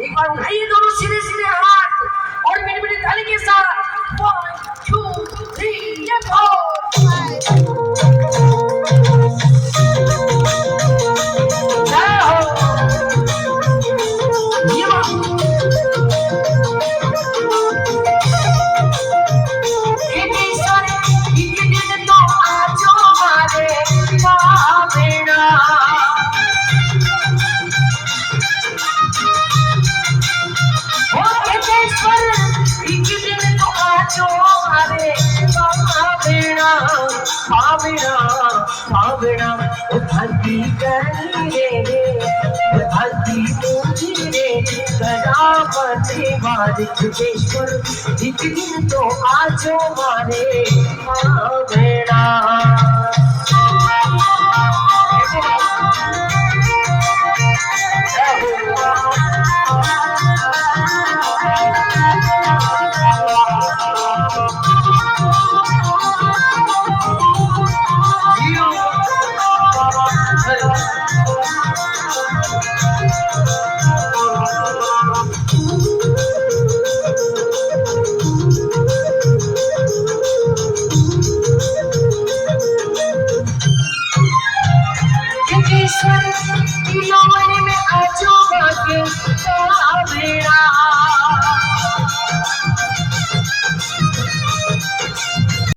एक बार उठाइए दोनों सीधे सीधे हाथ और मेरी मेरी ताली के साथ 1 2 3 ये भक्ति करी रे भक्ति पूजी रे गणापति वारिकेश्वर एक दिन तो आजो मारे बेड़ा में आजो बाके बेड़ा